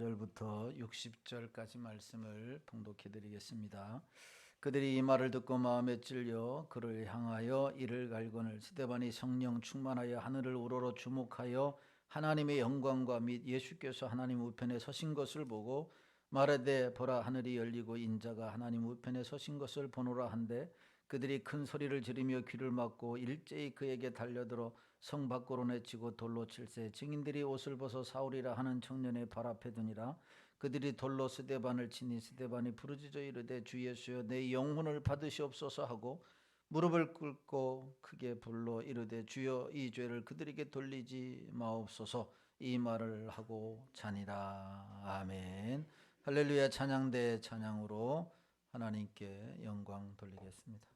54절부터 60절까지 말씀을 봉독해 드리겠습니다. 그들이 이 말을 듣고 마음에 찔려 그를 향하여 이를 갈거늘 스데반이 성령 충만하여 하늘을 우러러 주목하여 하나님의 영광과 및 예수께서 하나님 우편에 서신 것을 보고 말하되 보라 하늘이 열리고 인자가 하나님 우편에 서신 것을 보노라 한데 그들이 큰 소리를 지르며 귀를 막고 일제히 그에게 달려들어 성 밖으로 내치고 돌로 칠세 증인들이 옷을 벗어 사울이라 하는 청년의 발 앞에 두니라. 그들이 돌로 스데반을 치니 스데반이 부르짖어 이르되 주 예수여 내 영혼을 받으시옵소서 하고 무릎을 꿇고 크게 불러 이르되 주여 이 죄를 그들에게 돌리지 마옵소서. 이 말을 하고 자니라. 아멘. 할렐루야. 찬양대 찬양으로 하나님께 영광 돌리겠습니다.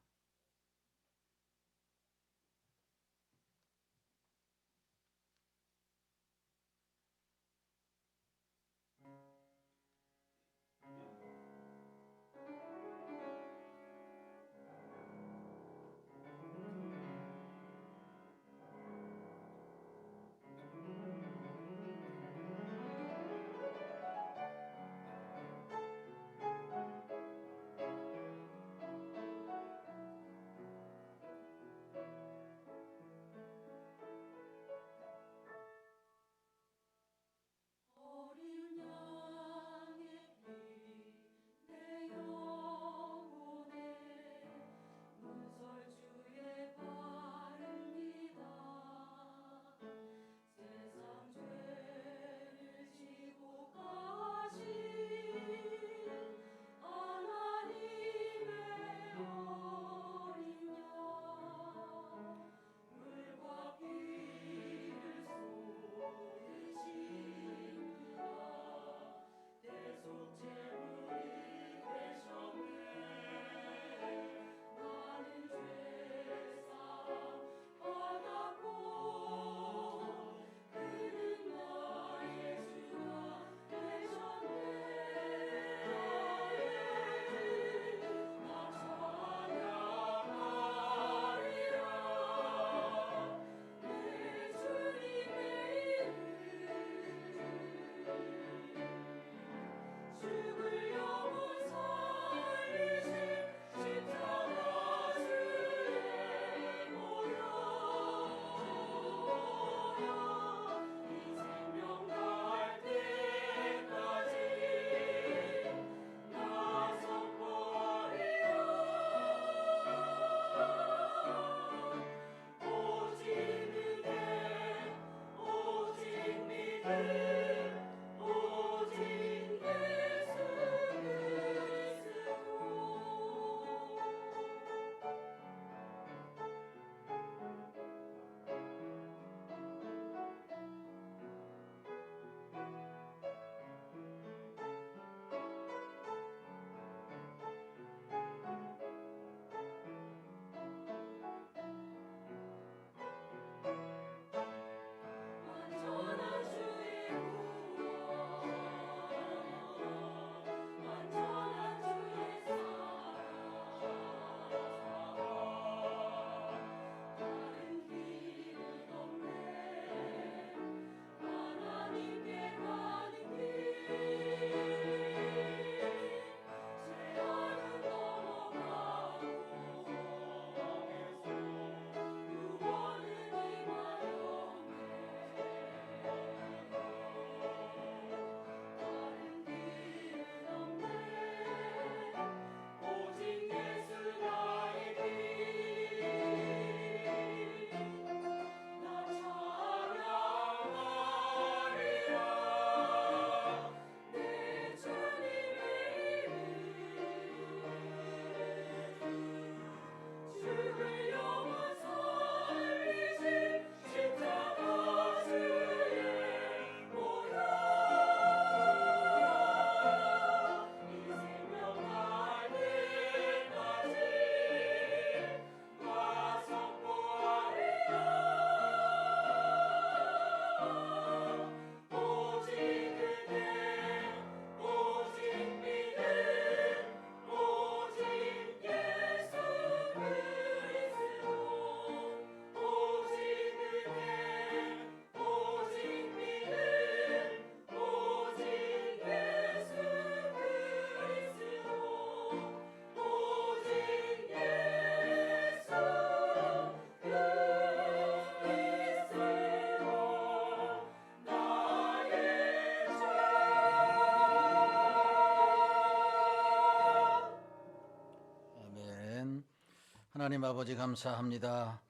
하나님 아버지 감사합니다.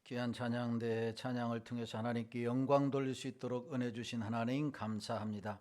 귀한 찬양대 찬양을 통해서 하나님께 영광 돌릴 수 있도록 은혜 주신 하나님 감사합니다.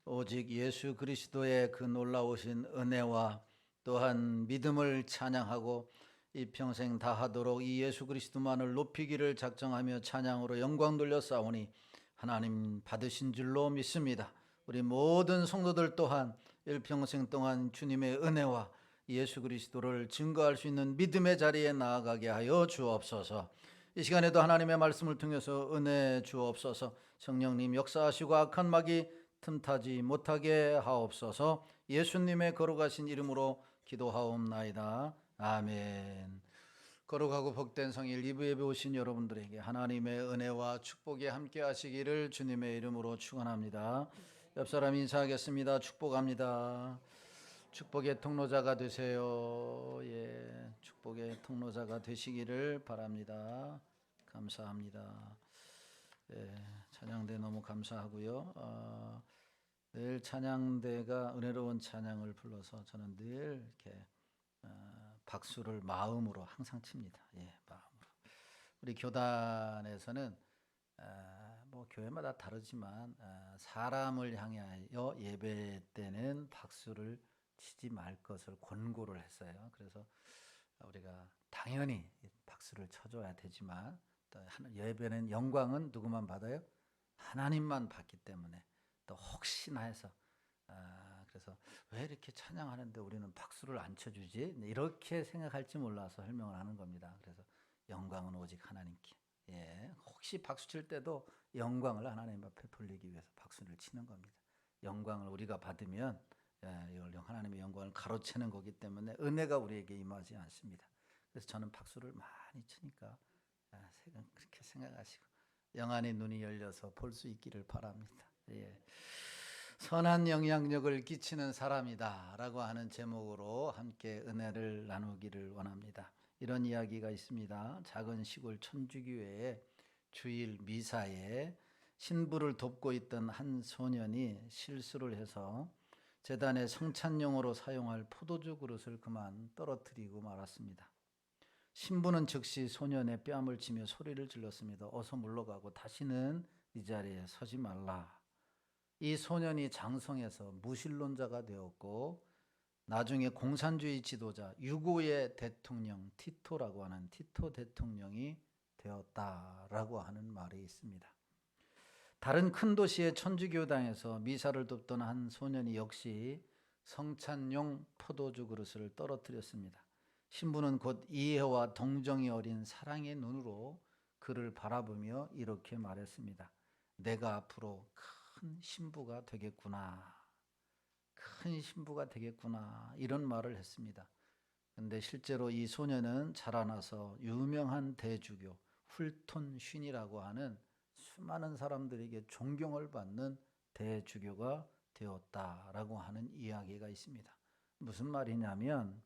오직 예수 그리스도의 그 놀라우신 은혜와 또한 믿음을 찬양하고 이 평생 다하도록 이 예수 그리스도만을 높이기를 작정하며 찬양으로 영광 돌려 싸우니 하나님 받으신 줄로 믿습니다. 우리 모든 성도들 또한 일평생 동안 주님의 은혜와 예수 그리스도를 증거할 수 있는 믿음의 자리에 나아가게 하여 주옵소서. 이 시간에도 하나님의 말씀을 통해서 은혜 주옵소서. 성령님 역사하시고 악한 마귀 틈타지 못하게 하옵소서. 예수님의 거룩하신 이름으로 기도하옵나이다. 아멘. 거룩하고 복된 성일 2부 예배 오신 여러분들에게 하나님의 은혜와 축복이 함께 하시기를 주님의 이름으로 축원합니다. 옆 사람 인사하겠습니다. 축복합니다. 축복의 통로자가 되세요. 예, 축복의 통로자가 되시기를 바랍니다. 감사합니다. 예, 찬양대 너무 감사하고요. 늘 찬양대가 은혜로운 찬양을 불러서 저는 늘 이렇게 박수를 마음으로 항상 칩니다. 예, 마음으로. 우리 교단에서는 뭐 교회마다 다르지만 사람을 향하여 예배 때는 박수를 치지 말 것을 권고를 했어요. 그래서 우리가 당연히 박수를 쳐줘야 되지만 또 예배는 영광은 누구만 받아요? 하나님만 받기 때문에 또 혹시나 해서 그래서 왜 이렇게 찬양하는데 우리는 박수를 안 쳐주지? 이렇게 생각할지 몰라서 설명을 하는 겁니다. 그래서 영광은 오직 하나님께. 예, 혹시 박수 칠 때도 영광을 하나님 앞에 돌리기 위해서 박수를 치는 겁니다. 영광을 우리가 받으면 하나님의 영광을 가로채는 거기 때문에 은혜가 우리에게 임하지 않습니다. 그래서 저는 박수를 많이 치니까 그렇게 생각하시고 영안의 눈이 열려서 볼 수 있기를 바랍니다. 예. 선한 영향력을 끼치는 사람이다 라고 하는 제목으로 함께 은혜를 나누기를 원합니다. 이런 이야기가 있습니다. 작은 시골 천주교회의 주일 미사에 신부를 돕고 있던 한 소년이 실수를 해서 제단의 성찬용으로 사용할 포도주 그릇을 그만 떨어뜨리고 말았습니다. 신부는 즉시 소년의 뺨을 치며 소리를 질렀습니다. 어서 물러가고 다시는 이 자리에 서지 말라. 이 소년이 장성해서 무신론자가 되었고 나중에 공산주의 지도자 유고의 대통령 티토라고 하는 티토 대통령이 되었다라고 하는 말이 있습니다. 다른 큰 도시의 천주교당에서 미사를 돕던 한 소년이 역시 성찬용 포도주 그릇을 떨어뜨렸습니다. 신부는 곧 이해와 동정이 어린 사랑의 눈으로 그를 바라보며 이렇게 말했습니다. 내가 앞으로 큰 신부가 되겠구나. 큰 신부가 되겠구나. 이런 말을 했습니다. 근데 실제로 이 소년은 자라나서 유명한 대주교 훌톤 쉰이라고 하는 수많은 사람들에게 존경을 받는 대주교가 되었다라고 하는 이야기가 있습니다. 무슨 말이냐면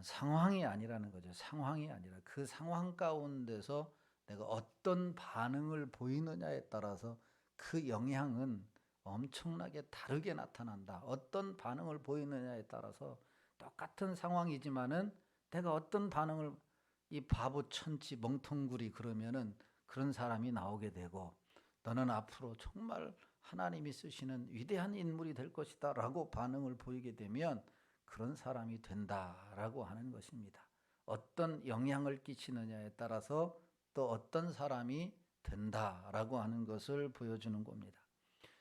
상황이 아니라는 거죠. 상황이 아니라 그 상황 가운데서 내가 어떤 반응을 보이느냐에 따라서 그 영향은 엄청나게 다르게 나타난다. 어떤 반응을 보이느냐에 따라서 똑같은 상황이지만은 내가 어떤 반응을 이 바보 천치 멍텅구리 그러면은 그런 사람이 나오게 되고 너는 앞으로 정말 하나님이 쓰시는 위대한 인물이 될 것이다 라고 반응을 보이게 되면 그런 사람이 된다라고 하는 것입니다. 어떤 영향을 끼치느냐에 따라서 또 어떤 사람이 된다라고 하는 것을 보여주는 겁니다.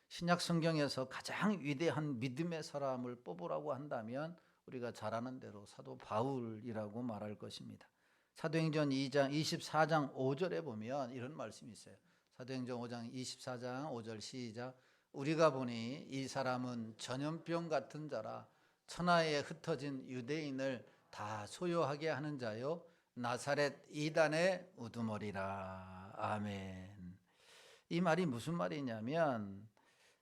신약 성경에서 가장 위대한 믿음의 사람을 뽑으라고 한다면 우리가 잘 아는 대로 사도 바울이라고 말할 것입니다. 사도행전 2장 24장 5절에 보면 이런 말씀이 있어요. 사도행전 5장 24장 5절 시작. 우리가 보니 이 사람은 전염병 같은 자라 천하에 흩어진 유대인을 다 소요하게 하는 자요 나사렛 이단의 우두머리라. 아멘. 이 말이 무슨 말이냐면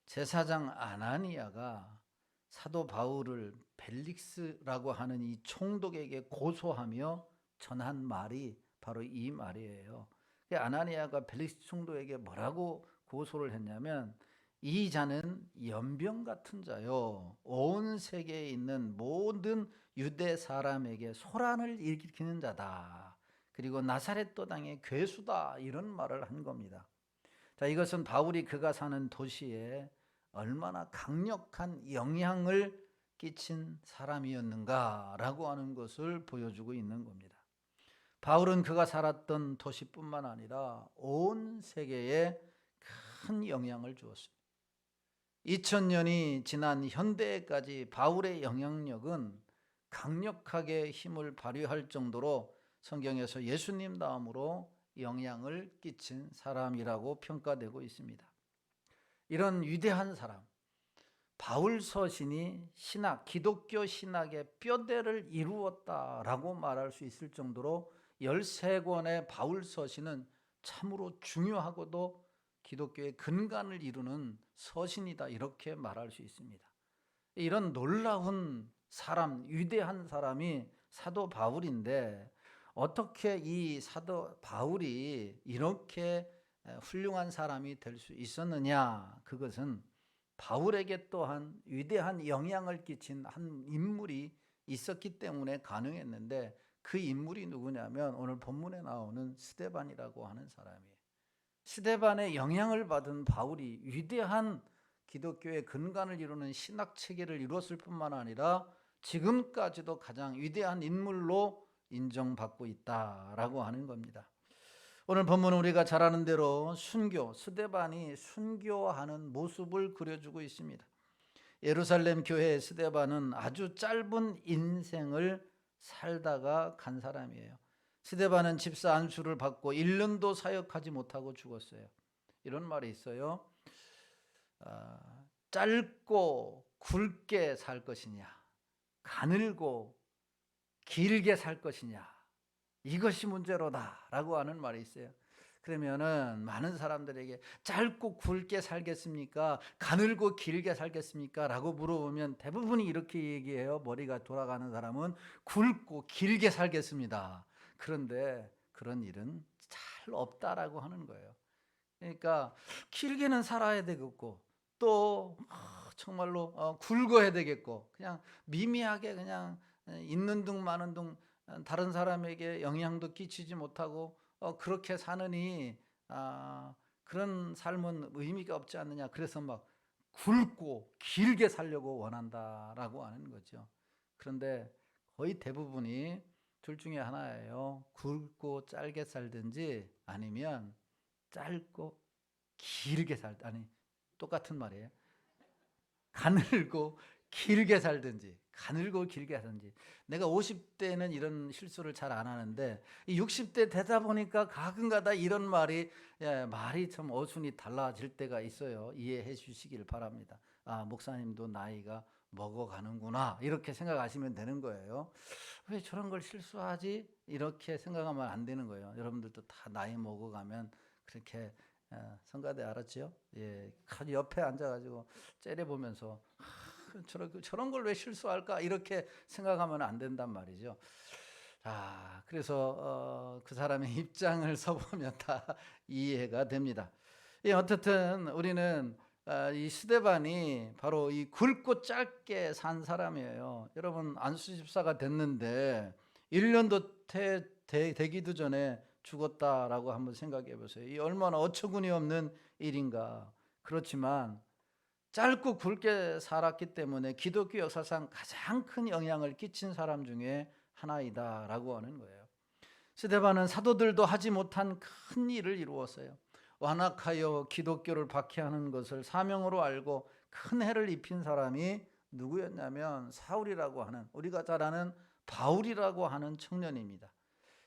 제사장 아나니아가 사도 바울을 벨릭스라고 하는 이 총독에게 고소하며 전한 말이 바로 이 말이에요. 아나니아가 벨릭스 총독에게 뭐라고 고소를 했냐면 이 자는 연병 같은 자요, 온 세계에 있는 모든 유대 사람에게 소란을 일으키는 자다. 그리고 나사렛 도당의 괴수다, 이런 말을 한 겁니다. 자, 이것은 바울이 그가 사는 도시에 얼마나 강력한 영향을 끼친 사람이었는가라고 하는 것을 보여주고 있는 겁니다. 바울은 그가 살았던 도시뿐만 아니라 온 세계에 큰 영향을 주었습니다. 2000년이 지난 현대까지 바울의 영향력은 강력하게 힘을 발휘할 정도로 성경에서 예수님 다음으로 영향을 끼친 사람이라고 평가되고 있습니다. 이런 위대한 사람, 바울 서신이 신학, 기독교 신학의 뼈대를 이루었다라고 말할 수 있을 정도로 13권의 바울 서신은 참으로 중요하고도 기독교의 근간을 이루는 서신이다, 이렇게 말할 수 있습니다. 이런 놀라운 사람, 위대한 사람이 사도 바울인데, 어떻게 이 사도 바울이 이렇게 훌륭한 사람이 될 수 있었느냐? 그것은 바울에게 또한 위대한 영향을 끼친 한 인물이 있었기 때문에 가능했는데, 그 인물이 누구냐면 오늘 본문에 나오는 스데반이라고 하는 사람이에요. 스데반의 영향을 받은 바울이 위대한 기독교의 근간을 이루는 신학 체계를 이루었을 뿐만 아니라 지금까지도 가장 위대한 인물로 인정받고 있다라고 하는 겁니다. 오늘 본문은 우리가 잘 아는 대로 순교, 스데반이 순교하는 모습을 그려주고 있습니다. 예루살렘 교회의 스데반은 아주 짧은 인생을 살다가 간 사람이에요. 스데반은 집사 안수를 받고 1년도 사역하지 못하고 죽었어요. 이런 말이 있어요. 짧고 굵게 살 것이냐, 가늘고 길게 살 것이냐, 이것이 문제로다 라고 하는 말이 있어요. 그러면은 많은 사람들에게 짧고 굵게 살겠습니까? 가늘고 길게 살겠습니까? 라고 물어보면 대부분이 이렇게 얘기해요. 머리가 돌아가는 사람은 굵고 길게 살겠습니다. 그런데 그런 일은 잘 없다라고 하는 거예요. 그러니까 길게는 살아야 되겠고, 또 정말로 굵어야 되겠고, 그냥 미미하게 그냥 있는 둥 마는 둥 다른 사람에게 영향도 끼치지 못하고 그렇게 사느니 그런 삶은 의미가 없지 않느냐. 그래서 막 굵고 길게 살려고 원한다라고 하는 거죠. 그런데 거의 대부분이 둘 중에 하나예요. 굵고 짧게 살든지 아니면 짧고 길게 아니, 똑같은 말이에요. 가늘고 길게 살든지, 가늘고 길게 살든지. 내가 50대는 이런 실수를 잘 안 하는데 60대 되다 보니까 가끔가다 이런 말이 참 어순이 달라질 때가 있어요. 이해해 주시길 바랍니다. 목사님도 나이가 먹어가는구나, 이렇게 생각하시면 되는 거예요. 왜 저런 걸 실수하지? 이렇게 생각하면 안 되는 거예요. 여러분들도 다 나이 먹어가면 그렇게 성가대 알았죠? 예, 옆에 앉아가지고 째려보면서 저런 걸 왜 실수할까, 이렇게 생각하면 안 된단 말이죠. 그래서 그 사람의 입장을 서보면 다 이해가 됩니다. 어쨌든 우리는 이 스데반이 바로 이 굵고 짧게 산 사람이에요. 여러분, 안수 집사가 됐는데 1년도 되기도 전에 죽었다라고 한번 생각해 보세요. 이 얼마나 어처구니 없는 일인가. 그렇지만 짧고 굵게 살았기 때문에 기독교 역사상 가장 큰 영향을 끼친 사람 중에 하나이다라고 하는 거예요. 스데반은 사도들도 하지 못한 큰 일을 이루었어요. 완악하여 기독교를 박해하는 것을 사명으로 알고 큰 해를 입힌 사람이 누구였냐면 사울이라고 하는, 우리가 잘 아는 바울이라고 하는 청년입니다.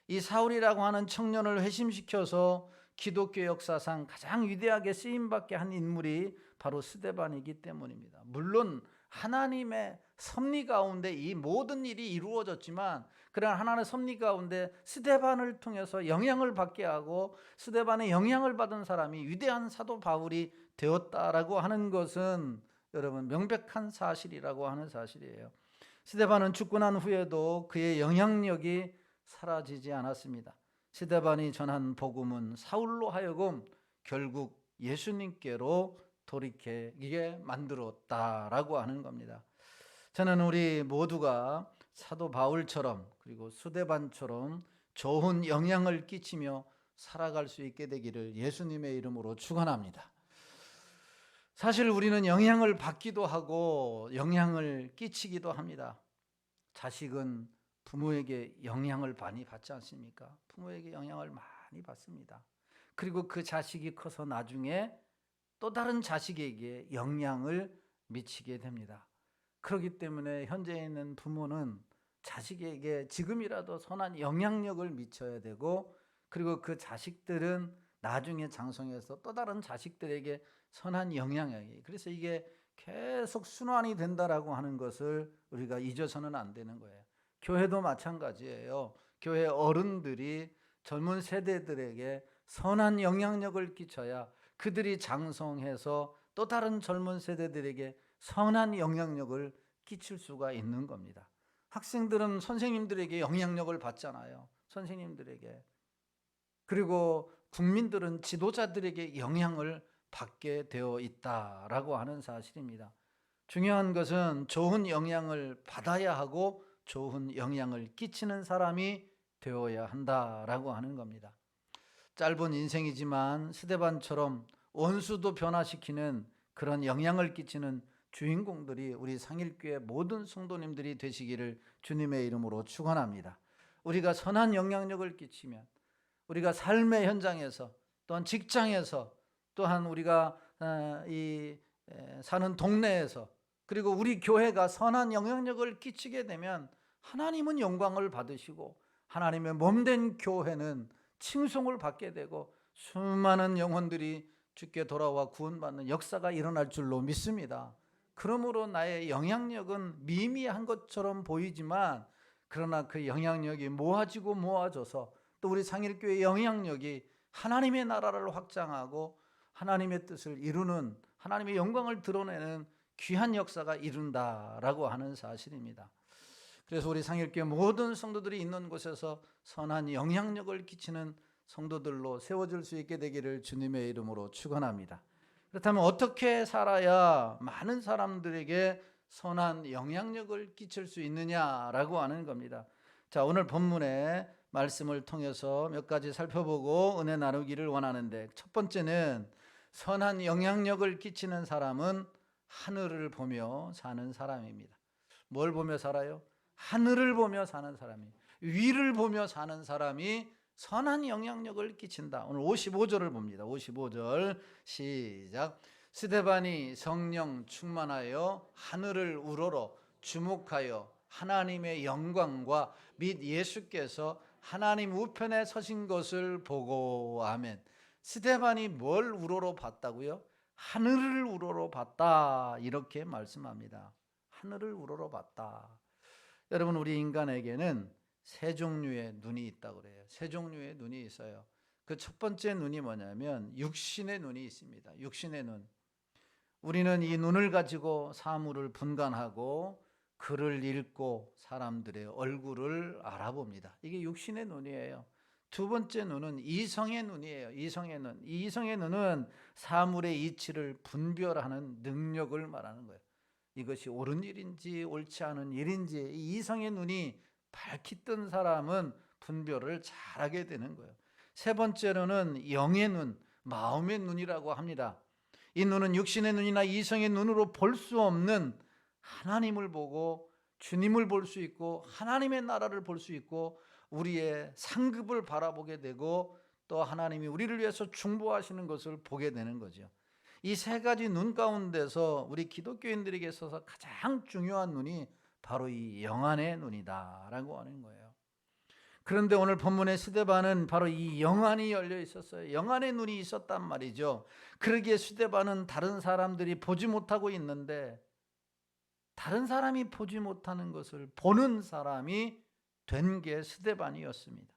이 사울이라고 하는 청년을 회심시켜서 기독교 역사상 가장 위대하게 쓰임받게 한 인물이 바로 스데반이기 때문입니다. 물론 하나님의 섭리 가운데 이 모든 일이 이루어졌지만, 그러나 하나님의 섭리 가운데 스데반을 통해서 영향을 받게 하고 스데반의 영향을 받은 사람이 위대한 사도 바울이 되었다라고 하는 것은 여러분 명백한 사실이라고 하는 사실이에요. 스데반은 죽고 난 후에도 그의 영향력이 사라지지 않았습니다. 스데반이 전한 복음은 사울로 하여금 결국 예수님께로 돌이키게 만들었다라고 하는 겁니다. 저는 우리 모두가 사도 바울처럼 그리고 스데반처럼 좋은 영향을 끼치며 살아갈 수 있게 되기를 예수님의 이름으로 축원합니다. 사실 우리는 영향을 받기도 하고 영향을 끼치기도 합니다. 자식은 부모에게 영향을 많이 받지 않습니까? 부모에게 영향을 많이 받습니다. 그리고 그 자식이 커서 나중에 또 다른 자식에게 영향을 미치게 됩니다. 그렇기 때문에 현재 있는 부모는 자식에게 지금이라도 선한 영향력을 미쳐야 되고, 그리고 그 자식들은 나중에 장성해서 또 다른 자식들에게 선한 영향력이, 그래서 이게 계속 순환이 된다라고 하는 것을 우리가 잊어서는 안 되는 거예요. 교회도 마찬가지예요. 교회 어른들이 젊은 세대들에게 선한 영향력을 끼쳐야 그들이 장성해서 또 다른 젊은 세대들에게 선한 영향력을 끼칠 수가 있는 겁니다. 학생들은 선생님들에게 영향력을 받잖아요. 선생님들에게. 그리고 국민들은 지도자들에게 영향을 받게 되어 있다라고 하는 사실입니다. 중요한 것은 좋은 영향을 받아야 하고 좋은 영향을 끼치는 사람이 되어야 한다라고 하는 겁니다. 짧은 인생이지만 스데반처럼 원수도 변화시키는 그런 영향을 끼치는 주인공들이 우리 상일교회 모든 성도님들이 되시기를 주님의 이름으로 축원합니다. 우리가 선한 영향력을 끼치면 우리가 삶의 현장에서, 또한 직장에서, 또한 우리가 사는 동네에서, 그리고 우리 교회가 선한 영향력을 끼치게 되면 하나님은 영광을 받으시고 하나님의 몸된 교회는 칭송을 받게 되고 수많은 영혼들이 주께 돌아와 구원받는 역사가 일어날 줄로 믿습니다. 그러므로 나의 영향력은 미미한 것처럼 보이지만, 그러나 그 영향력이 모아지고 모아져서 또 우리 상일교회의 영향력이 하나님의 나라를 확장하고 하나님의 뜻을 이루는, 하나님의 영광을 드러내는 귀한 역사가 이룬다라고 하는 사실입니다. 그래서 우리 상일교회 모든 성도들이 있는 곳에서 선한 영향력을 끼치는 성도들로 세워질 수 있게 되기를 주님의 이름으로 축원합니다. 그렇다면 어떻게 살아야 많은 사람들에게 선한 영향력을 끼칠 수 있느냐라고 하는 겁니다. 자, 오늘 본문의 말씀을 통해서 몇 가지 살펴보고 은혜 나누기를 원하는데, 첫 번째는 선한 영향력을 끼치는 사람은 하늘을 보며 사는 사람입니다. 뭘 보며 살아요? 하늘을 보며 사는 사람이, 위를 보며 사는 사람이 선한 영향력을 끼친다. 오늘 55절을 봅니다. 55절 시작. 스데반이 성령 충만하여 하늘을 우러러 주목하여 하나님의 영광과 및 예수께서 하나님 우편에 서신 것을 보고. 아멘. 스데반이 뭘 우러러 봤다고요? 하늘을 우러러 봤다, 이렇게 말씀합니다. 하늘을 우러러 봤다. 여러분, 우리 인간에게는 세 종류의 눈이 있다고 그래요. 세 종류의 눈이 있어요. 그 첫 번째 눈이 뭐냐면 육신의 눈이 있습니다. 육신의 눈. 우리는 이 눈을 가지고 사물을 분간하고 글을 읽고 사람들의 얼굴을 알아봅니다. 이게 육신의 눈이에요. 두 번째 눈은 이성의 눈이에요. 이성의 눈. 이 이성의 눈은 사물의 이치를 분별하는 능력을 말하는 거예요. 이것이 옳은 일인지 옳지 않은 일인지 이 이성의 눈이 밝히 뜬 사람은 분별을 잘하게 되는 거예요. 세 번째로는 영의 눈, 마음의 눈이라고 합니다. 이 눈은 육신의 눈이나 이성의 눈으로 볼 수 없는 하나님을 보고 주님을 볼 수 있고 하나님의 나라를 볼 수 있고 우리의 상급을 바라보게 되고 또 하나님이 우리를 위해서 중보하시는 것을 보게 되는 거죠. 이 세 가지 눈 가운데서 우리 기독교인들에게 있어서 가장 중요한 눈이 바로 이 영안의 눈이다라고 하는 거예요. 그런데 오늘 본문의 스데반은 바로 이 영안이 열려 있었어요. 영안의 눈이 있었단 말이죠. 그러기에 스데반은 다른 사람들이 보지 못하고 있는데 다른 사람이 보지 못하는 것을 보는 사람이 된 게 스데반이었습니다.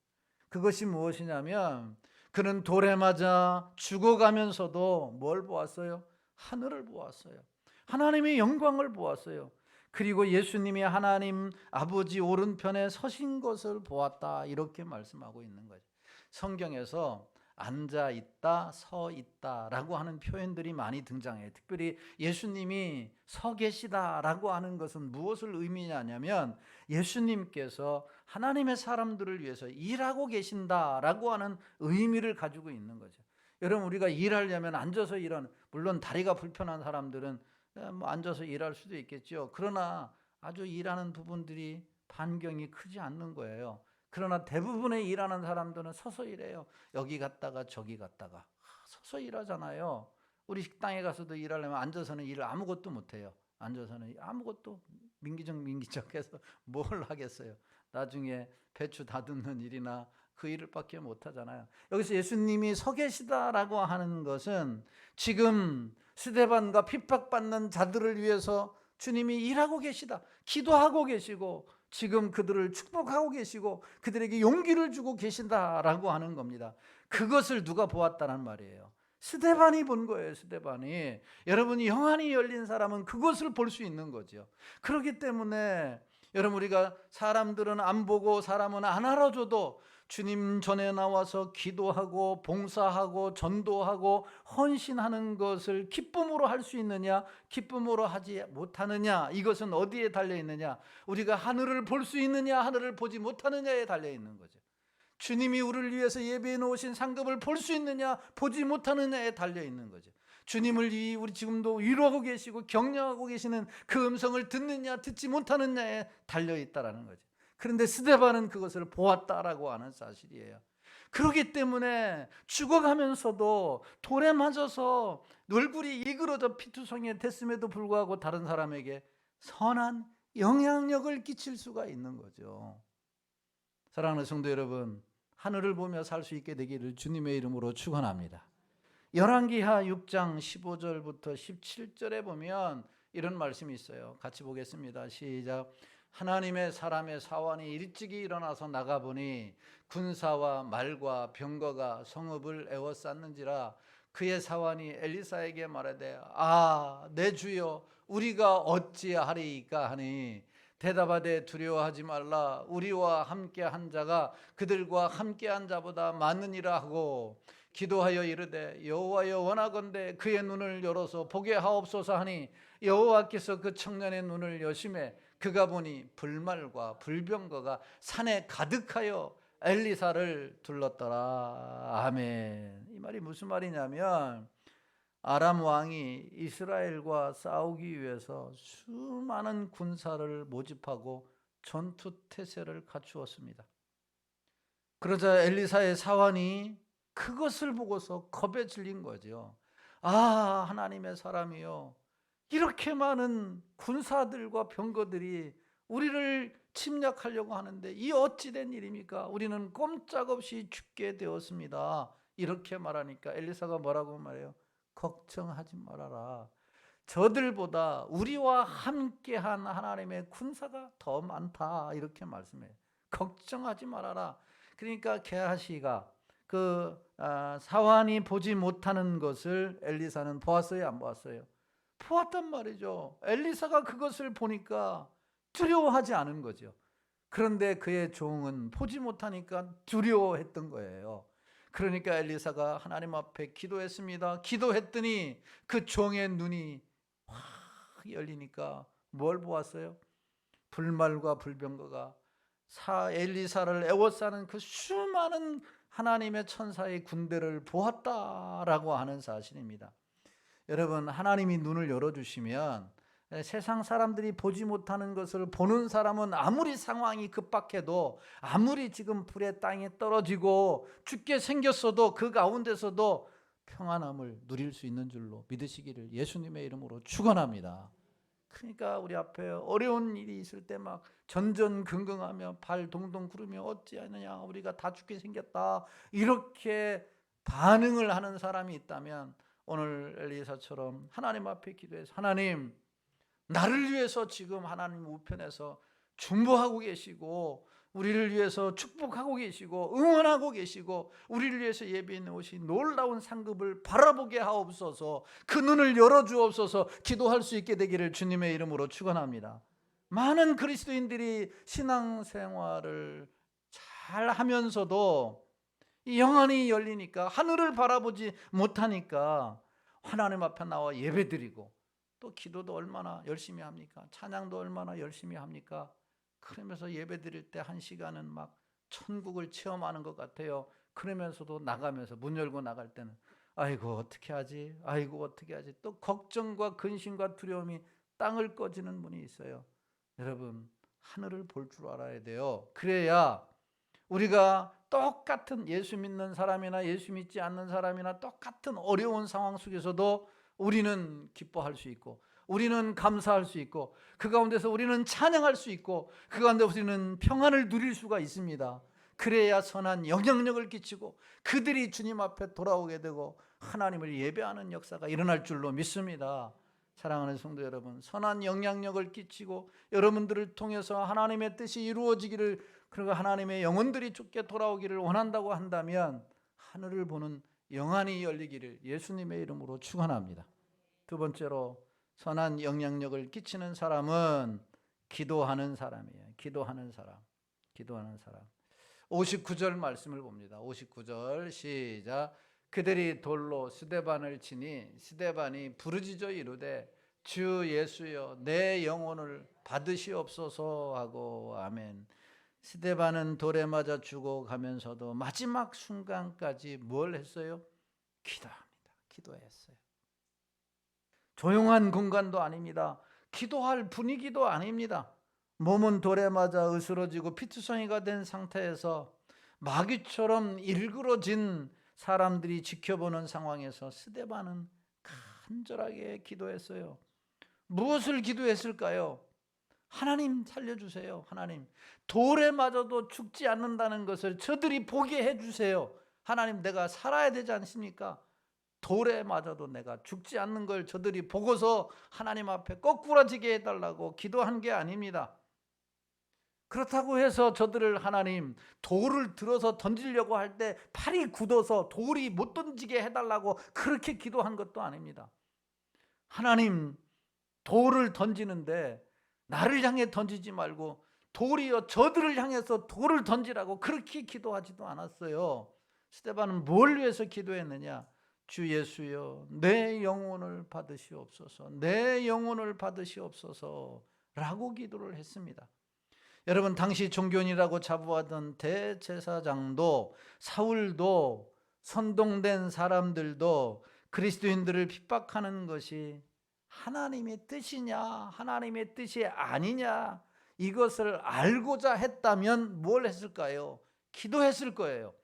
그것이 무엇이냐면 그는 돌에 맞아 죽어가면서도 뭘 보았어요? 하늘을 보았어요. 하나님의 영광을 보았어요. 그리고 예수님이 하나님 아버지 오른편에 서신 것을 보았다, 이렇게 말씀하고 있는 거죠. 성경에서 앉아 있다, 서 있다라고 하는 표현들이 많이 등장해요. 특별히 예수님이 서 계시다라고 하는 것은 무엇을 의미하냐면 예수님께서 하나님의 사람들을 위해서 일하고 계신다라고 하는 의미를 가지고 있는 거죠. 여러분, 우리가 일하려면 앉아서 일하는, 물론 다리가 불편한 사람들은 뭐 앉아서 일할 수도 있겠죠. 그러나 아주 일하는 부분들이 반경이 크지 않는 거예요. 그러나 대부분의 일하는 사람들은 서서 일해요. 여기 갔다가 저기 갔다가 서서 일하잖아요. 우리 식당에 가서도 일하려면 앉아서는 일을 아무것도 못해요. 앉아서는 아무것도 민기적해서 뭘 하겠어요. 나중에 배추 다듬는 일이나 그 일을 밖에 못하잖아요. 여기서 예수님이 서 계시다라고 하는 것은 지금 스데반과 핍박받는 자들을 위해서 주님이 일하고 계시다, 기도하고 계시고 지금 그들을 축복하고 계시고 그들에게 용기를 주고 계신다라고 하는 겁니다. 그것을 누가 보았다는 말이에요? 스데반이 본 거예요. 스데반이. 여러분이 영안이 열린 사람은 그것을 볼 수 있는 거죠. 그렇기 때문에 여러분, 우리가 사람들은 안 보고 사람은 안 알아줘도 주님 전에 나와서 기도하고 봉사하고 전도하고 헌신하는 것을 기쁨으로 할 수 있느냐, 기쁨으로 하지 못하느냐, 이것은 어디에 달려 있느냐? 우리가 하늘을 볼 수 있느냐, 하늘을 보지 못하느냐에 달려 있는 거죠. 주님이 우리를 위해서 예배해 놓으신 상급을 볼 수 있느냐, 보지 못하느냐에 달려 있는 거죠. 주님을 우리 지금도 위로하고 계시고 격려하고 계시는 그 음성을 듣느냐, 듣지 못하느냐에 달려 있다라는 거죠. 그런데 스데반은 그것을 보았다라고 하는 사실이에요. 그렇기 때문에 죽어가면서도 돌에 맞아서 얼굴이 일그러져 피투성이 됐음에도 불구하고 다른 사람에게 선한 영향력을 끼칠 수가 있는 거죠. 사랑하는 성도 여러분, 하늘을 보며 살 수 있게 되기를 주님의 이름으로 축원합니다. 열왕기하 6장 15절부터 17절에 보면 이런 말씀이 있어요. 같이 보겠습니다. 시작. 하나님의 사람의 사환이 일찍이 일어나서 나가보니 군사와 말과 병거가 성읍을 에워쌌는지라. 그의 사환이 엘리사에게 말하되 내 주여, 우리가 어찌하리이까 하니 대답하되 두려워하지 말라. 우리와 함께한 자가 그들과 함께한 자보다 많으니라 하고 기도하여 이르되 여호와여, 원하건대 그의 눈을 열어서 보게 하옵소서 하니 여호와께서 그 청년의 눈을 여심해 그가 보니 불말과 불병거가 산에 가득하여 엘리사를 둘렀더라. 아멘. 이 말이 무슨 말이냐면 아람 왕이 이스라엘과 싸우기 위해서 수많은 군사를 모집하고 전투 태세를 갖추었습니다. 그러자 엘리사의 사환이 그것을 보고서 겁에 질린 거죠. 하나님의 사람이요, 이렇게 많은 군사들과 병거들이 우리를 침략하려고 하는데 이 어찌된 일입니까? 우리는 꼼짝없이 죽게 되었습니다. 이렇게 말하니까 엘리사가 뭐라고 말해요? 걱정하지 말아라. 저들보다 우리와 함께한 하나님의 군사가 더 많다. 이렇게 말씀해요. 걱정하지 말아라. 그러니까 게하시가 사환이 보지 못하는 것을 엘리사는 보았어요, 안 보았어요? 보았단 말이죠. 엘리사가 그것을 보니까 두려워하지 않은 거죠. 그런데 그의 종은 보지 못하니까 두려워했던 거예요. 그러니까 엘리사가 하나님 앞에 기도했습니다. 기도했더니 그 종의 눈이 확 열리니까 뭘 보았어요? 불말과 불병거가 엘리사를 에워싸는 그 수많은 하나님의 천사의 군대를 보았다라고 하는 사실입니다. 여러분, 하나님이 눈을 열어주시면 세상 사람들이 보지 못하는 것을 보는 사람은 아무리 상황이 급박해도, 아무리 지금 불의 땅에 떨어지고 죽게 생겼어도 그 가운데서도 평안함을 누릴 수 있는 줄로 믿으시기를 예수님의 이름으로 축원합니다. 그러니까 우리 앞에 어려운 일이 있을 때 막 전전긍긍하며 발 동동 구르며 어찌하느냐, 우리가 다 죽게 생겼다, 이렇게 반응을 하는 사람이 있다면 오늘 엘리사처럼 하나님 앞에 기도해서 하나님, 나를 위해서 지금 하나님 우편에서 중보하고 계시고 우리를 위해서 축복하고 계시고 응원하고 계시고 우리를 위해서 예비해 놓으신 놀라운 상급을 바라보게 하옵소서, 그 눈을 열어주옵소서 기도할 수 있게 되기를 주님의 이름으로 축원합니다. 많은 그리스도인들이 신앙생활을 잘 하면서도 영안이 열리니까, 하늘을 바라보지 못하니까 하나님 앞에 나와 예배드리고, 또 기도도 얼마나 열심히 합니까? 찬양도 얼마나 열심히 합니까? 그러면서 예배드릴 때 한 시간은 막 천국을 체험하는 것 같아요. 그러면서도 나가면서, 문 열고 나갈 때는 아이고 어떻게 하지? 아이고 어떻게 하지? 또 걱정과 근심과 두려움이 땅을 꺼지는 분이 있어요. 여러분, 하늘을 볼 줄 알아야 돼요. 그래야 우리가 똑같은, 예수 믿는 사람이나 예수 믿지 않는 사람이나 똑같은 어려운 상황 속에서도 우리는 기뻐할 수 있고, 우리는 감사할 수 있고, 그 가운데서 우리는 찬양할 수 있고, 그 가운데 우리는 평안을 누릴 수가 있습니다. 그래야 선한 영향력을 끼치고 그들이 주님 앞에 돌아오게 되고 하나님을 예배하는 역사가 일어날 줄로 믿습니다. 사랑하는 성도 여러분, 선한 영향력을 끼치고 여러분들을 통해서 하나님의 뜻이 이루어지기를, 그리고 하나님의 영혼들이 주께 돌아오기를 원한다고 한다면 하늘을 보는 영안이 열리기를 예수님의 이름으로 축원합니다. 두 번째로, 선한 영향력을 끼치는 사람은 기도하는 사람이에요. 기도하는 사람. 59절 말씀을 봅니다. 59절 시작. 그들이 돌로 스데반을 치니 스데반이 부르짖어 이르되 주 예수여 내 영혼을 받으시옵소서 하고 아멘. 스데반은 돌에 맞아 죽어가면서도 마지막 순간까지 뭘 했어요? 기도합니다. 기도했어요. 조용한 공간도 아닙니다. 기도할 분위기도 아닙니다. 몸은 돌에 맞아 으스러지고 피투성이가 된 상태에서 마귀처럼 일그러진 사람들이 지켜보는 상황에서 스데반은 간절하게 기도했어요. 무엇을 기도했을까요? 하나님 살려주세요. 하나님, 돌에 맞아도 죽지 않는다는 것을 저들이 보게 해주세요. 하나님, 내가 살아야 되지 않습니까? 돌에 맞아도 내가 죽지 않는 걸 저들이 보고서 하나님 앞에 거꾸러지게 해달라고 기도한 게 아닙니다. 그렇다고 해서 저들을 하나님, 돌을 들어서 던지려고 할 때 팔이 굳어서 돌이 못 던지게 해달라고 그렇게 기도한 것도 아닙니다. 하나님, 돌을 던지는데 나를 향해 던지지 말고 돌이여 저들을 향해서 돌을 던지라고 그렇게 기도하지도 않았어요. 스데반은 뭘 위해서 기도했느냐? 주 예수여 내 영혼을 받으시옵소서, 내 영혼을 받으시옵소서 라고 기도를 했습니다. 여러분, 당시 종교인이라고 자부하던 대제사장도, 사울도, 선동된 사람들도 그리스도인들을 핍박하는 것이 하나님의 뜻이냐 하나님의 뜻이 아니냐, 이것을 알고자 했다면 뭘 했을까요? 기도했을 거예요.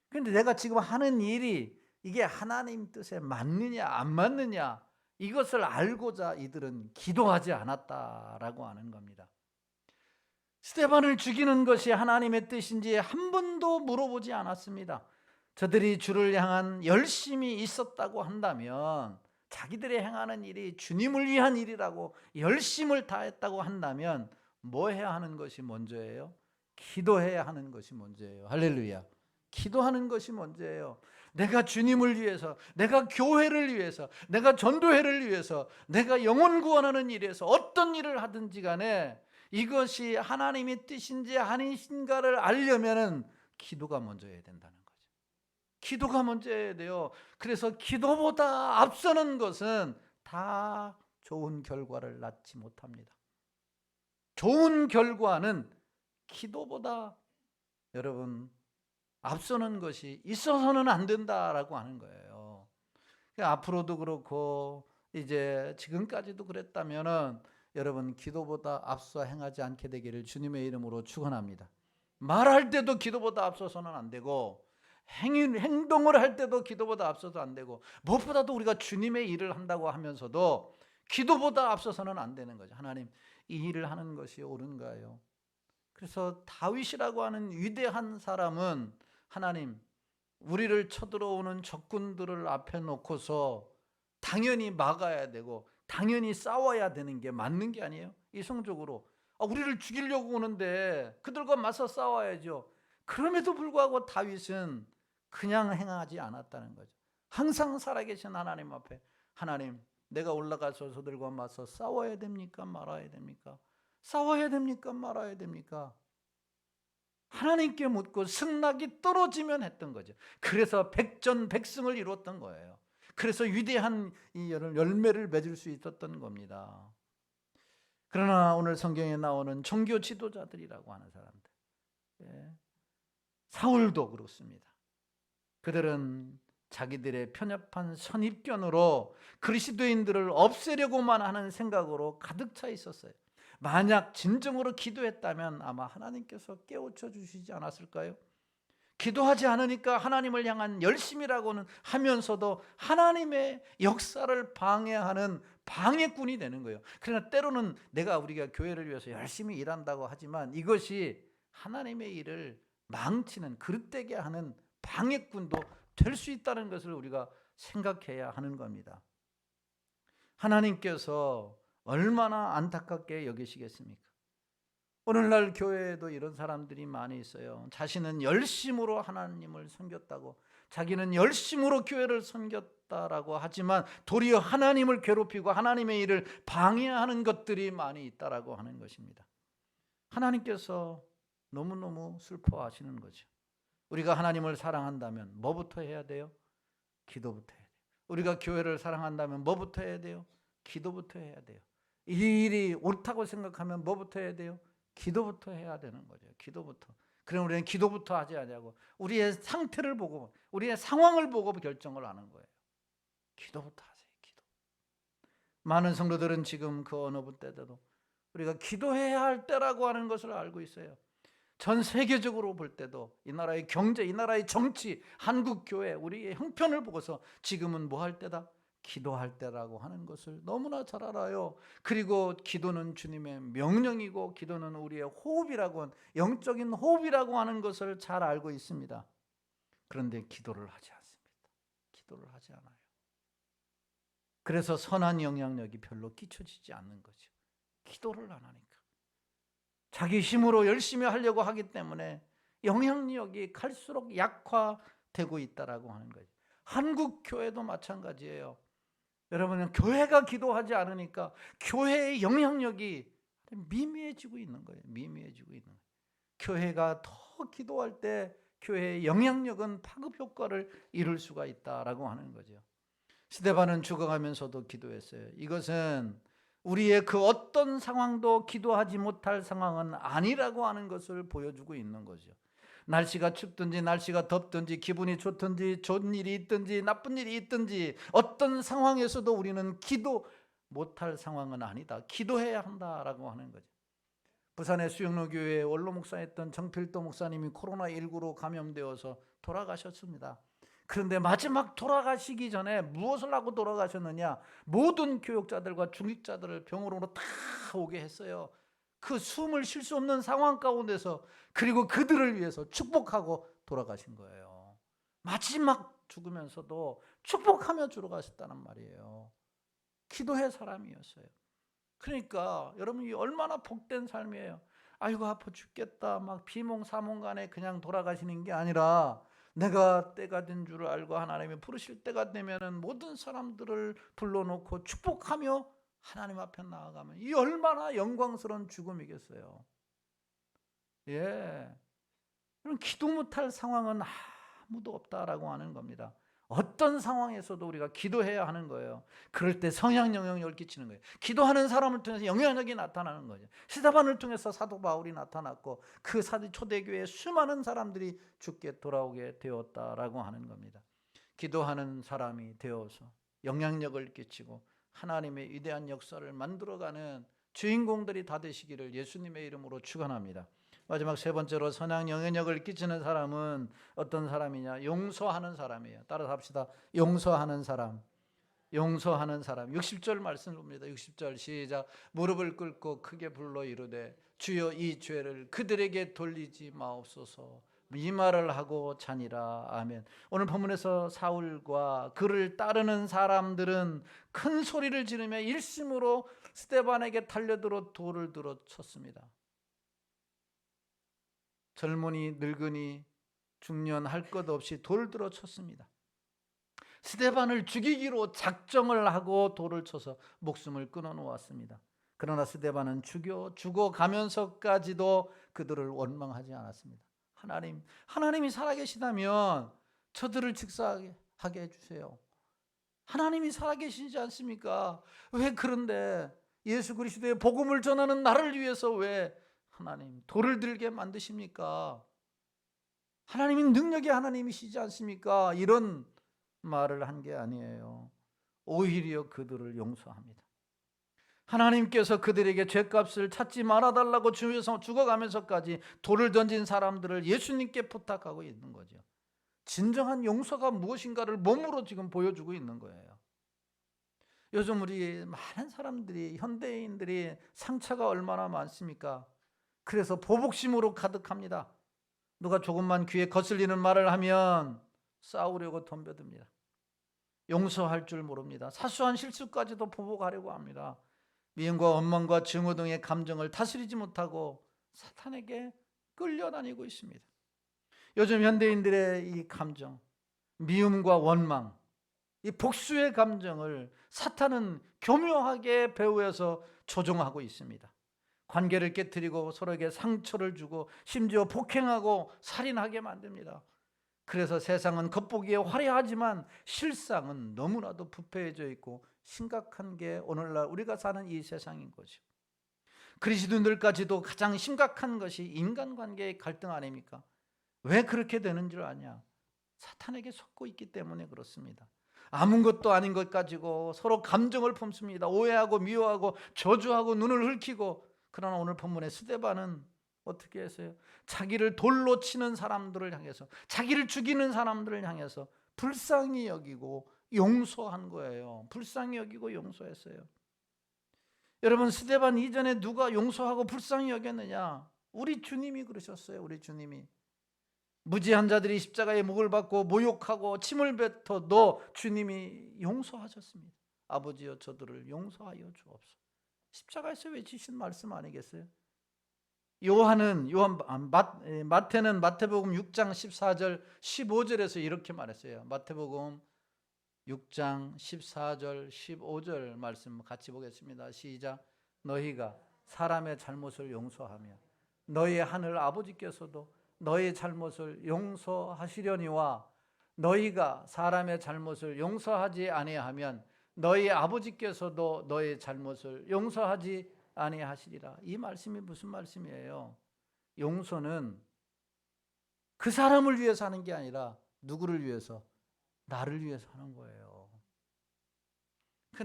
그런데 내가 지금 하는 일이 이게 하나님 뜻에 맞느냐 안 맞느냐, 이것을 알고자 이들은 기도하지 않았다라고 하는 겁니다. 스데반을 죽이는 것이 하나님의 뜻인지 한 번도 물어보지 않았습니다. 저들이 주를 향한 열심이 있었다고 한다면, 자기들이 행하는 일이 주님을 위한 일이라고 열심을 다했다고 한다면 뭐 해야 하는 것이 먼저예요? 기도해야 하는 것이 먼저예요. 할렐루야. 기도하는 것이 먼저예요. 내가 주님을 위해서, 내가 교회를 위해서, 내가 전도회를 위해서, 내가 영혼 구원하는 일에서 어떤 일을 하든지 간에 이것이 하나님의 뜻인지 아니신가를 알려면은 기도가 먼저여야 된다는 거죠. 기도가 먼저여야 돼요. 그래서 기도보다 앞서는 것은 다 좋은 결과를 낳지 못합니다. 좋은 결과는 기도보다 여러분 앞서는 것이 있어서는 안 된다라고 하는 거예요. 앞으로도 그렇고 이제 지금까지도 그랬다면은 여러분, 기도보다 앞서 행하지 않게 되기를 주님의 이름으로 축원합니다. 말할 때도 기도보다 앞서서는 안 되고, 행동을 할 때도 기도보다 앞서서 안 되고, 무엇보다도 우리가 주님의 일을 한다고 하면서도 기도보다 앞서서는 안 되는 거죠. 하나님, 이 일을 하는 것이 옳은가요? 그래서 다윗이라고 하는 위대한 사람은 하나님, 우리를 쳐들어오는 적군들을 앞에 놓고서 당연히 막아야 되고 당연히 싸워야 되는 게 맞는 게 아니에요? 이성적으로 우리를 죽이려고 오는데 그들과 맞서 싸워야죠. 그럼에도 불구하고 다윗은 그냥 행하지 않았다는 거죠. 항상 살아계신 하나님 앞에, 하나님, 내가 올라가서 저들과 맞서 싸워야 됩니까? 말아야 됩니까? 싸워야 됩니까? 말아야 됩니까? 하나님께 묻고 승낙이 떨어지면 했던 거죠. 그래서 백전백승을 이뤘던 거예요. 그래서 위대한 이 열매를 맺을 수 있었던 겁니다. 그러나 오늘 성경에 나오는 종교 지도자들이라고 하는 사람들, 사울도 그렇습니다. 그들은 자기들의 편협한 선입견으로 그리스도인들을 없애려고만 하는 생각으로 가득 차 있었어요. 만약 진정으로 기도했다면 아마 하나님께서 깨우쳐 주시지 않았을까요? 기도하지 않으니까 하나님을 향한 열심이라고는 하면서도 하나님의 역사를 방해하는 방해꾼이 되는 거예요. 그러나 때로는 우리가 교회를 위해서 열심히 일한다고 하지만 이것이 하나님의 일을 망치는, 그릇되게 하는 방해꾼도 될 수 있다는 것을 우리가 생각해야 하는 겁니다. 하나님께서 얼마나 안타깝게 여기시겠습니까? 오늘날 교회에도 이런 사람들이 많이 있어요. 자신은 열심으로 하나님을 섬겼다고, 자기는 열심으로 교회를 섬겼다라고 하지만 도리어 하나님을 괴롭히고 하나님의 일을 방해하는 것들이 많이 있다라고 하는 것입니다. 하나님께서 너무너무 슬퍼하시는 거죠. 우리가 하나님을 사랑한다면 뭐부터 해야 돼요? 기도부터 해야 돼요. 우리가 교회를 사랑한다면 뭐부터 해야 돼요? 기도부터 해야 돼요. 이 일이 옳다고 생각하면 뭐부터 해야 돼요? 기도부터 해야 되는 거죠. 기도부터. 그럼 우리는 기도부터 하지 않냐고, 우리의 상태를 보고, 우리의 상황을 보고 결정을 하는 거예요. 기도부터 하세요. 기도. 많은 성도들은 지금 그 어느 때도 우리가 기도해야 할 때라고 하는 것을 알고 있어요. 전 세계적으로 볼 때도 이 나라의 경제, 이 나라의 정치, 한국 교회, 우리의 형편을 보고서 지금은 뭐 할 때다? 기도할 때라고 하는 것을 너무나 잘 알아요. 그리고 기도는 주님의 명령이고 기도는 우리의 호흡이라고, 영적인 호흡이라고 하는 것을 잘 알고 있습니다. 그런데 기도를 하지 않습니다. 기도를 하지 않아요. 그래서 선한 영향력이 별로 끼쳐지지 않는 거죠. 기도를 안 하니까. 자기 힘으로 열심히 하려고 하기 때문에 영향력이 갈수록 약화되고 있다라고 하는 거죠. 한국 교회도 마찬가지예요. 여러분, 교회가 기도하지 않으니까 교회의 영향력이 미미해지고 있는 거예요. 미미해지고 있는 거예요. 교회가 더 기도할 때 교회의 영향력은 파급 효과를 이룰 수가 있다라고 하는 거죠. 스데반은 죽어가면서도 기도했어요. 이것은 우리의 그 어떤 상황도 기도하지 못할 상황은 아니라고 하는 것을 보여주고 있는 거죠. 날씨가 춥든지 날씨가 덥든지 기분이 좋든지 좋은 일이 있든지 나쁜 일이 있든지 어떤 상황에서도 우리는 기도 못할 상황은 아니다. 기도해야 한다라고 하는 거죠. 부산의 수영로교회에 원로 목사였던 정필도 목사님이 코로나19로 감염되어서 돌아가셨습니다. 그런데 마지막 돌아가시기 전에 무엇을 하고 돌아가셨느냐? 모든 교육자들과 중직자들을 병원으로 다 오게 했어요. 그 숨을 쉴 수 없는 상황 가운데서, 그리고 그들을 위해서 축복하고 돌아가신 거예요. 마지막 죽으면서도 축복하며 들어가셨다는 말이에요. 기도의 사람이었어요. 그러니까 여러분이 얼마나 복된 삶이에요. 아이고 아파 죽겠다 막 비몽사몽간에 그냥 돌아가시는 게 아니라, 내가 때가 된 줄 알고 하나님이 부르실 때가 되면은 모든 사람들을 불러놓고 축복하며 하나님 앞에 나아가면 이 얼마나 영광스러운 죽음이겠어요. 그럼 기도 못할 상황은 아무도 없다라고 하는 겁니다. 어떤 상황에서도 우리가 기도해야 하는 거예요. 그럴 때 성향 영향력을 끼치는 거예요. 기도하는 사람을 통해서 영향력이 나타나는 거죠. 스데반을 통해서 사도 바울이 나타났고 그 초대교회에 수많은 사람들이 주께 돌아오게 되었다라고 하는 겁니다. 기도하는 사람이 되어서 영향력을 끼치고 하나님의 위대한 역사를 만들어가는 주인공들이 다 되시기를 예수님의 이름으로 축원합니다. 마지막 세 번째로 선한 영향력을 끼치는 사람은 어떤 사람이냐? 용서하는 사람이에요. 따라서 합시다. 용서하는 사람. 용서하는 사람. 60절 말씀 봅니다. 60절 시작. 무릎을 꿇고 크게 불러 이르되 주여 이 죄를 그들에게 돌리지 마옵소서. 이 말을 하고 자니라. 아멘. 오늘 본문에서 사울과 그를 따르는 사람들은 큰 소리를 지르며 일심으로 스데반에게 달려들어 돌을 들어 쳤습니다. 젊은이, 늙은이, 중년 할 것 없이 돌을 들어 쳤습니다. 스데반을 죽이기로 작정을 하고 돌을 쳐서 목숨을 끊어 놓았습니다. 그러나 스데반은 죽어가면서까지도 그들을 원망하지 않았습니다. 하나님이 살아계시다면 저들을 직사하게 해주세요. 하나님이 살아계시지 않습니까? 왜 그런데 예수 그리스도의 복음을 전하는 나를 위해서 왜 하나님 돌을 들게 만드십니까? 하나님은 능력의 하나님이시지 않습니까? 이런 말을 한 게 아니에요. 오히려 그들을 용서합니다. 하나님께서 그들에게 죄값을 찾지 말아달라고 주에서 죽어가면서까지 돌을 던진 사람들을 예수님께 부탁하고 있는 거죠. 진정한 용서가 무엇인가를 몸으로 지금 보여주고 있는 거예요. 요즘 우리 많은 사람들이, 현대인들이 상처가 얼마나 많습니까? 그래서 보복심으로 가득합니다. 누가 조금만 귀에 거슬리는 말을 하면 싸우려고 덤벼듭니다. 용서할 줄 모릅니다. 사소한 실수까지도 보복하려고 합니다. 미움과 원망과 증오 등의 감정을 다스리지 못하고 사탄에게 끌려다니고 있습니다. 요즘 현대인들의 이 감정, 미움과 원망, 이 복수의 감정을 사탄은 교묘하게 배후에서 조종하고 있습니다. 관계를 깨뜨리고 서로에게 상처를 주고 심지어 폭행하고 살인하게 만듭니다. 그래서 세상은 겉보기에 화려하지만 실상은 너무나도 부패해져 있고 심각한 게 오늘날 우리가 사는 이 세상인 거죠. 그리스도인들까지도 가장 심각한 것이 인간관계의 갈등 아닙니까? 왜 그렇게 되는 줄 아냐? 사탄에게 속고 있기 때문에 그렇습니다. 아무것도 아닌 것 가지고 서로 감정을 품습니다. 오해하고 미워하고 저주하고 눈을 흘키고. 그러나 오늘 본문의 스데반은 어떻게 했어요? 자기를 돌로 치는 사람들을 향해서, 자기를 죽이는 사람들을 향해서 불쌍히 여기고 용서한 거예요. 불쌍히 여기고 용서했어요. 여러분, 스데반 이전에 누가 용서하고 불쌍히 여겼느냐? 우리 주님이 그러셨어요. 우리 주님이. 무지한 자들이 십자가에 목을 받고 모욕하고 침을 뱉어도 주님이 용서하셨습니다. 아버지여 저들을 용서하여 주옵소서. 십자가에서 외치신 말씀 아니겠어요? 마태는 마태복음 6장 14절 15절에서 이렇게 말했어요. 마태복음 6장 14절 15절 말씀 같이 보겠습니다. 시작. 너희가 사람의 잘못을 용서하며 너희 하늘 아버지께서도 너희 잘못을 용서하시려니와 너희가 사람의 잘못을 용서하지 아니하면 너희 아버지께서도 너희 잘못을 용서하지 아니하시리라. 이 말씀이 무슨 말씀이에요? 용서는 그 사람을 위해서 하는 게 아니라 누구를 위해서? 나를 위해서 하는 거예요.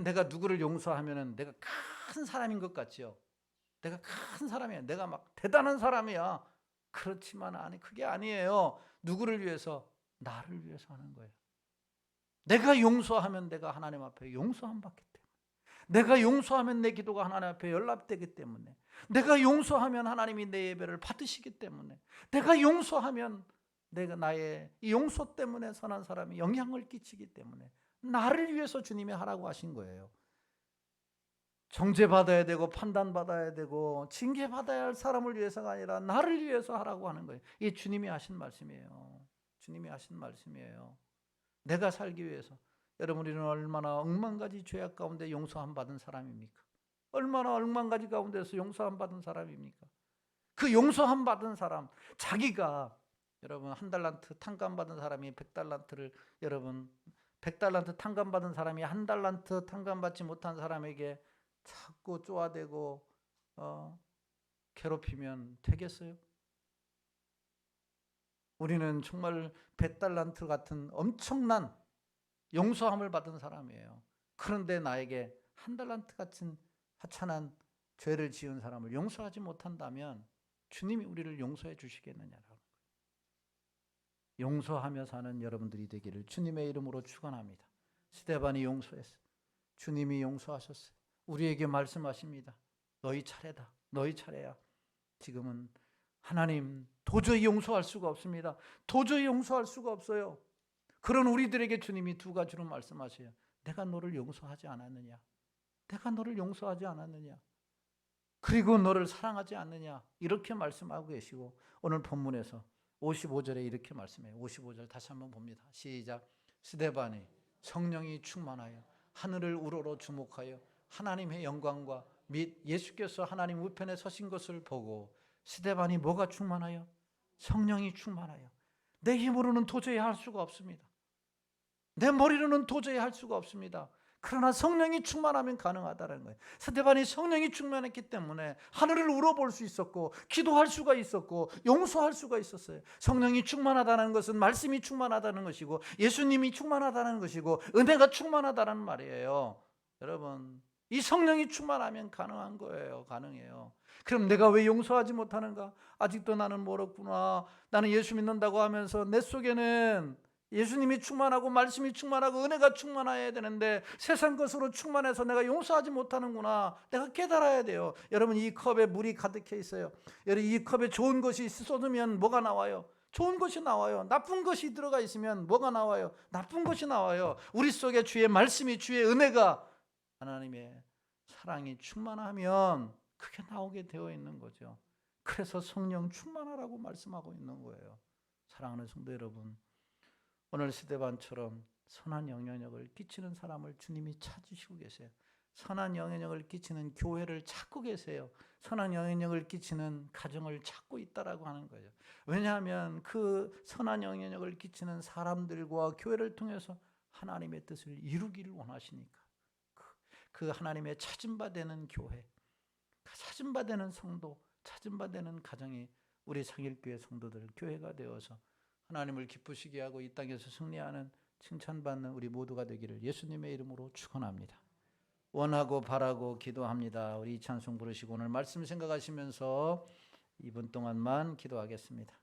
내가 누구를 용서하면 내가 큰 사람인 것 같지요? 내가 큰 사람이야. 내가 막 대단한 사람이야. 그렇지만 아니, 그게 아니에요. 누구를 위해서? 나를 위해서 하는 거예요. 내가 용서하면 내가 하나님 앞에 용서함 받기 때문에, 내가 용서하면 내 기도가 하나님 앞에 연락되기 때문에, 내가 용서하면 하나님이 내 예배를 받으시기 때문에, 내가 용서하면 내가 나의 용서 때문에 선한 사람이 영향을 끼치기 때문에 나를 위해서 주님이 하라고 하신 거예요. 정죄받아야 되고 판단받아야 되고 징계받아야 할 사람을 위해서가 아니라 나를 위해서 하라고 하는 거예요. 이게 주님이 하신 말씀이에요. 주님이 하신 말씀이에요. 내가 살기 위해서. 여러분, 우리는 얼마나 억만 가지 죄악 가운데 용서함 받은 사람입니까? 얼마나 억만 가지 가운데서 용서함 받은 사람입니까? 그 용서함 받은 사람, 자기가, 여러분, 1달란트 탕감 받은 사람이 100달란트를, 여러분 100달란트 탕감 받은 사람이 1달란트 탕감 받지 못한 사람에게 자꾸 쪼아대고 괴롭히면 되겠어요? 우리는 정말 100달란트 같은 엄청난 용서함을 받은 사람이에요. 그런데 나에게 1달란트 같은 하찮은 죄를 지은 사람을 용서하지 못한다면 주님이 우리를 용서해 주시겠느냐라는 거예요. 용서하며 사는 여러분들이 되기를 주님의 이름으로 축원합니다. 스데반이 용서했어요. 주님이 용서하셨어요. 우리에게 말씀하십니다. 너희 차례다. 너희 차례야. 지금은 하나님 도저히 용서할 수가 없습니다. 도저히 용서할 수가 없어요. 그런 우리들에게 주님이 두 가지로 말씀하세요. 내가 너를 용서하지 않았느냐? 내가 너를 용서하지 않았느냐? 그리고 너를 사랑하지 않느냐? 이렇게 말씀하고 계시고, 오늘 본문에서 55절에 이렇게 말씀해요. 55절 다시 한번 봅니다. 시작. 스데반이 성령이 충만하여 하늘을 우러러 주목하여 하나님의 영광과 및 예수께서 하나님 우편에 서신 것을 보고, 스데반이 뭐가 충만하여? 성령이 충만하여. 내 힘으로는 도저히 할 수가 없습니다. 내 머리로는 도저히 할 수가 없습니다. 그러나 성령이 충만하면 가능하다는 거예요. 스데반이 성령이 충만했기 때문에 하늘을 우러볼 수 있었고 기도할 수가 있었고 용서할 수가 있었어요. 성령이 충만하다는 것은 말씀이 충만하다는 것이고 예수님이 충만하다는 것이고 은혜가 충만하다는 말이에요. 여러분, 이 성령이 충만하면 가능한 거예요. 가능해요. 그럼 내가 왜 용서하지 못하는가? 아직도 나는 멀었구나. 나는 예수 믿는다고 하면서 내 속에는 예수님이 충만하고 말씀이 충만하고 은혜가 충만해야 되는데 세상 것으로 충만해서 내가 용서하지 못하는구나. 내가 깨달아야 돼요. 여러분, 이 컵에 물이 가득해 있어요. 여러분, 이 컵에 좋은 것이 쏟으면 뭐가 나와요? 좋은 것이 나와요. 나쁜 것이 들어가 있으면 뭐가 나와요? 나쁜 것이 나와요. 우리 속에 주의 말씀이, 주의 은혜가, 하나님의 사랑이 충만하면 그게 나오게 되어 있는 거죠. 그래서 성령 충만하라고 말씀하고 있는 거예요. 사랑하는 성도 여러분, 오늘 스데반처럼 선한 영향력을 끼치는 사람을 주님이 찾으시고 계세요. 선한 영향력을 끼치는 교회를 찾고 계세요. 선한 영향력을 끼치는 가정을 찾고 있다라고 하는 거예요. 왜냐하면 그 선한 영향력을 끼치는 사람들과 교회를 통해서 하나님의 뜻을 이루기를 원하시니까. 그 하나님의 찾음바 되는 교회, 찾음바 되는 성도, 찾음바 되는 가정이 우리 상일교회 성도들, 교회가 되어서 하나님을 기쁘시게 하고 이 땅에서 승리하는, 칭찬받는 우리 모두가 되기를 예수님의 이름으로 축원합니다. 원하고 바라고 기도합니다. 우리 이 찬송 부르시고 오늘 말씀 생각하시면서 2분 동안만 기도하겠습니다.